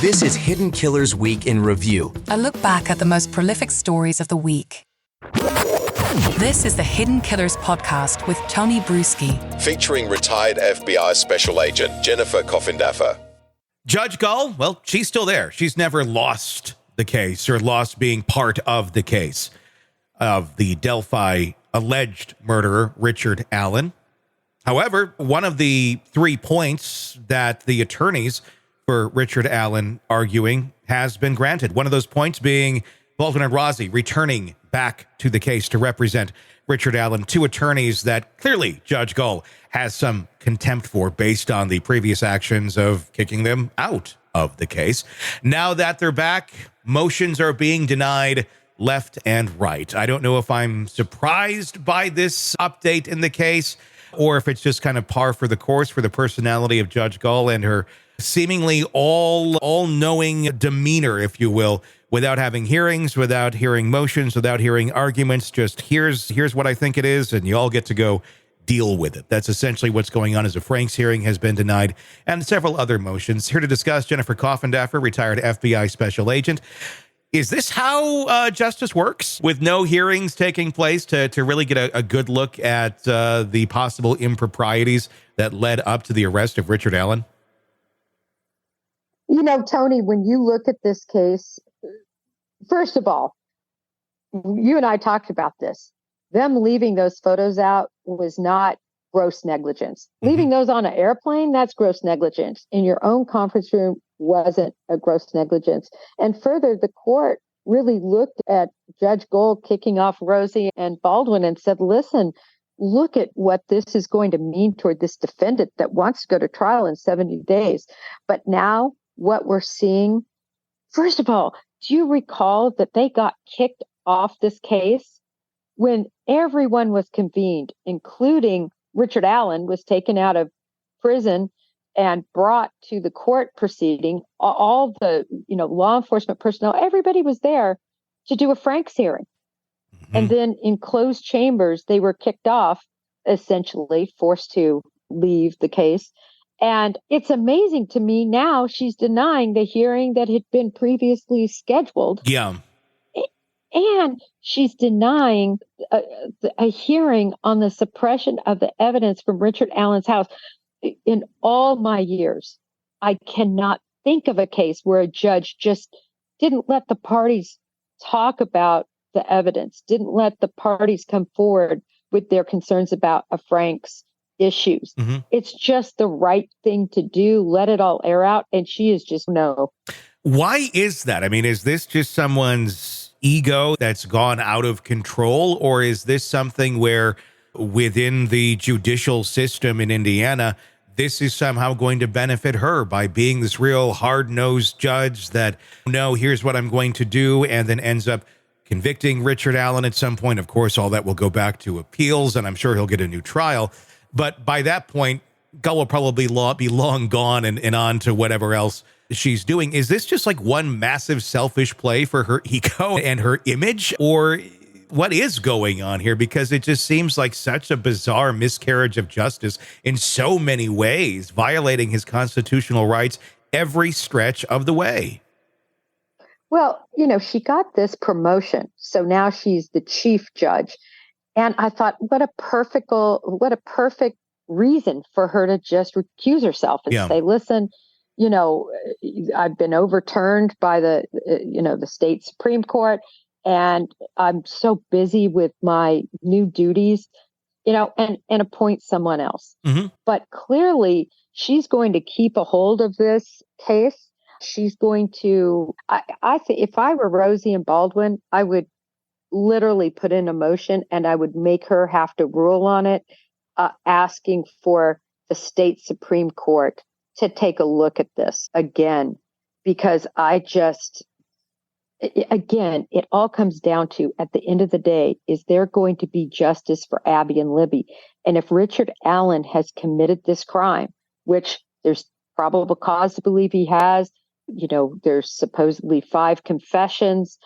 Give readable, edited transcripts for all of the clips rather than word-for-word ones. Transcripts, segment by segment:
This is Hidden Killers Week in Review. A look back at the most prolific stories of the week. This is the Hidden Killers podcast with Tony Brueski. Featuring retired FBI Special Agent Jennifer Coffindaffer. Judge Gull, well, she's still there. She's never lost the case or lost being part of the case of the Delphi alleged murderer, Richard Allen. However, one of the 3 points that the attorneys for Richard Allen arguing has been granted. One of those points being Baldwin and Rozzi returning back to the case to represent Richard Allen, 2 attorneys that clearly Judge Gull has some contempt for based on the previous actions of kicking them out of the case. Now that they're back, motions are being denied left and right. I don't know if I'm surprised by this update in the case or if it's just kind of par for the course for the personality of Judge Gull and her seemingly all-knowing demeanor, if you will, without having hearings, without hearing motions, without hearing arguments. Just here's what I think it is, and you all get to go deal with it. That's essentially what's going on as a Franks hearing has been denied, and several other motions. Here to discuss, Jennifer Coffindaffer, retired FBI Special Agent. Is this how justice works, with no hearings taking place to really get a good look at the possible improprieties that led up to the arrest of Richard Allen? You know, Tony, when you look at this case, first of all, you and I talked about this. Them leaving those photos out was not gross negligence. Mm-hmm. Leaving those on an airplane, that's gross negligence. In your own conference room wasn't a gross negligence. And further, the court really looked at Judge Gold kicking off Rozzi and Baldwin and said, listen, look at what this is going to mean toward this defendant that wants to go to trial in 70 days. But now what we're seeing, first of all, do you recall that they got kicked off this case when everyone was convened, including Richard Allen was taken out of prison and brought to the court proceeding? All the, law enforcement personnel, everybody was there to do a Franks hearing. Mm-hmm. And then in closed chambers, they were kicked off, essentially forced to leave the case. And it's amazing to me now she's denying the hearing that had been previously scheduled. Yeah. And she's denying a hearing on the suppression of the evidence from Richard Allen's house. In all my years, I cannot think of a case where a judge just didn't let the parties talk about the evidence, didn't let the parties come forward with their concerns about a Franks issues. Mm-hmm. It's just the right thing to do. Let it all air out. And she is just no. Why is that? I mean, is this just someone's ego that's gone out of control? Or is this something where within the judicial system in Indiana, this is somehow going to benefit her by being this real hard-nosed judge that, no, here's what I'm going to do, and then ends up convicting Richard Allen at some point? Of course, all that will go back to appeals, and I'm sure he'll get a new trial. But by that point, Gull will probably be long gone and on to whatever else she's doing. Is this just like one massive selfish play for her ego and her image? Or what is going on here? Because it just seems like such a bizarre miscarriage of justice in so many ways, violating his constitutional rights every stretch of the way. Well, she got this promotion. So now she's the chief judge. And I thought, what a perfect reason for her to just recuse herself and say, listen, I've been overturned by the state Supreme Court, and I'm so busy with my new duties, and appoint someone else. Mm-hmm. But clearly, she's going to keep a hold of this case. She's going to, I think if I were Rozzi and Baldwin, I would literally put in a motion and I would make her have to rule on it, asking for the state Supreme Court to take a look at this again, because it all comes down to, at the end of the day, is there going to be justice for Abby and Libby? And if Richard Allen has committed this crime, which there's probable cause to believe he has, there's supposedly 5 confessions,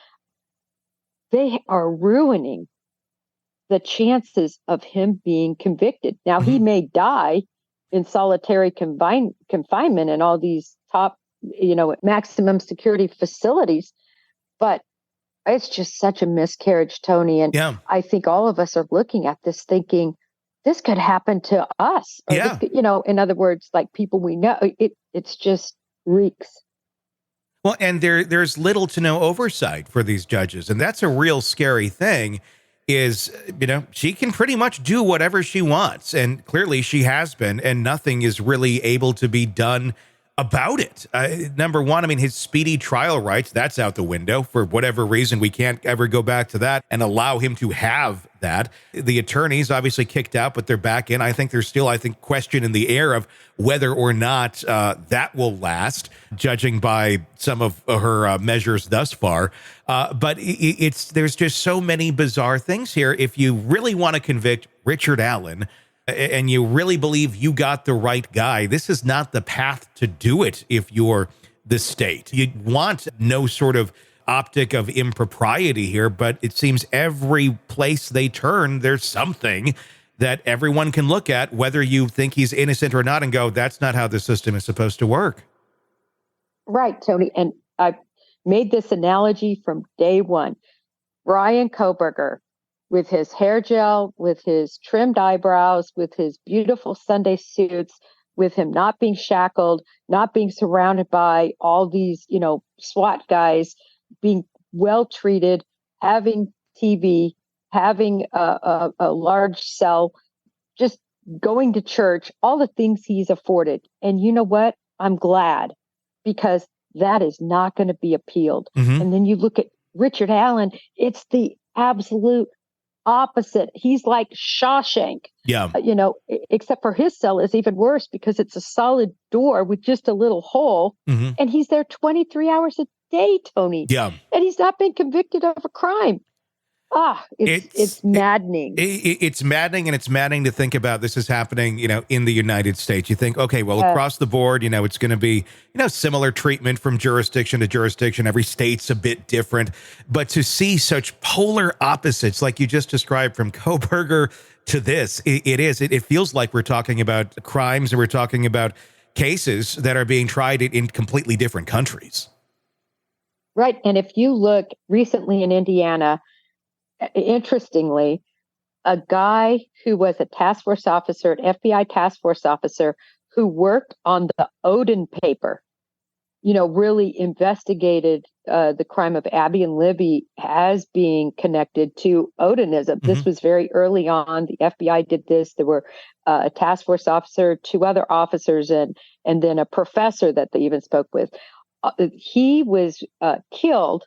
they are ruining the chances of him being convicted. Now, he may die in solitary confinement in all these top maximum security facilities. But it's just such a miscarriage, Tony. And Yeah. I think all of us are looking at this thinking, this could happen to us. Or Yeah. in other words, like people we know, it's just reeks. Well, and there's little to no oversight for these judges. And that's a real scary thing is, she can pretty much do whatever she wants. And clearly she has been, and nothing is really able to be done about it. Number one, his speedy trial rights, that's out the window. For whatever reason, we can't ever go back to that and allow him to have that. The attorneys obviously kicked out, but they're back in. I think there's still, question in the air of whether or not that will last, judging by some of her measures thus far. But there's just so many bizarre things here. If you really want to convict Richard Allen, and you really believe you got the right guy, this is not the path to do it if you're the state. You want no sort of optic of impropriety here, but it seems every place they turn, there's something that everyone can look at, whether you think he's innocent or not, and go, that's not how the system is supposed to work. Right, Tony. And I made this analogy from day one. Brian Kohberger, with his hair gel, with his trimmed eyebrows, with his beautiful Sunday suits, with him not being shackled, not being surrounded by all these, SWAT guys, being well treated, having TV, having a large cell, just going to church, all the things he's afforded. And you know what? I'm glad, because that is not going to be appealed. Mm-hmm. And then you look at Richard Allen, it's the absolute opposite. He's like Shawshank. Yeah. Except for his cell is even worse because it's a solid door with just a little hole. Mm-hmm. And he's there 23 hours a day, Tony. Yeah. And he's not been convicted of a crime. It's maddening. It's maddening, and it's maddening to think about this is happening, in the United States. You think, okay, well, across the board, it's going to be, similar treatment from jurisdiction to jurisdiction. Every state's a bit different. But to see such polar opposites, like you just described, from Kohberger to this, it feels like we're talking about crimes, and we're talking about cases that are being tried in completely different countries. Right. And if you look recently in Indiana, interestingly, a guy who was a task force officer, an FBI task force officer, who worked on the Odin paper, really investigated the crime of Abby and Libby as being connected to Odinism. Mm-hmm. This was very early on. The FBI did this. There were a task force officer, 2 other officers, and then a professor that they even spoke with. He was killed.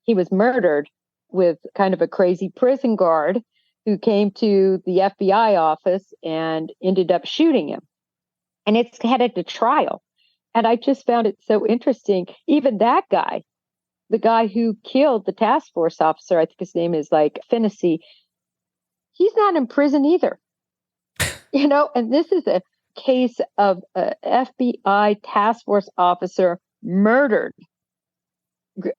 He was murdered with kind of a crazy prison guard who came to the FBI office and ended up shooting him. And it's headed to trial. And I just found it so interesting. Even that guy, the guy who killed the task force officer, I think his name is Finney, he's not in prison either. And this is a case of an FBI task force officer murdered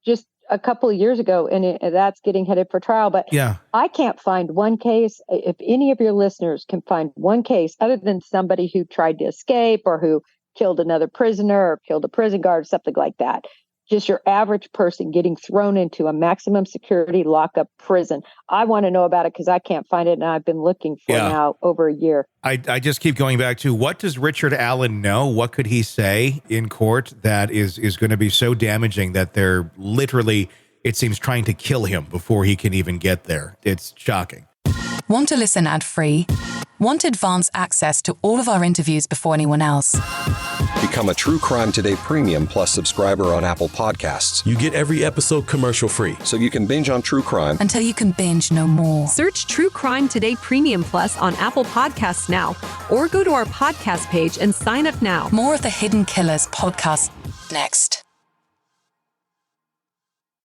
just a couple of years ago, and that's getting headed for trial. But yeah, I can't find one case. If any of your listeners can find one case other than somebody who tried to escape or who killed another prisoner or killed a prison guard, something like that, just your average person getting thrown into a maximum security lockup prison. I want to know about it because I can't find it, and I've been looking for now over a year. I just keep going back to, what does Richard Allen know? What could he say in court that is going to be so damaging that they're literally, it seems, trying to kill him before he can even get there? It's shocking. Want to listen ad-free? Want advanced access to all of our interviews before anyone else? Become a True Crime Today Premium Plus subscriber on Apple Podcasts. You get every episode commercial-free, so you can binge on true crime until you can binge no more. Search True Crime Today Premium Plus on Apple Podcasts now, or go to our podcast page and sign up now. More of the Hidden Killers podcast next.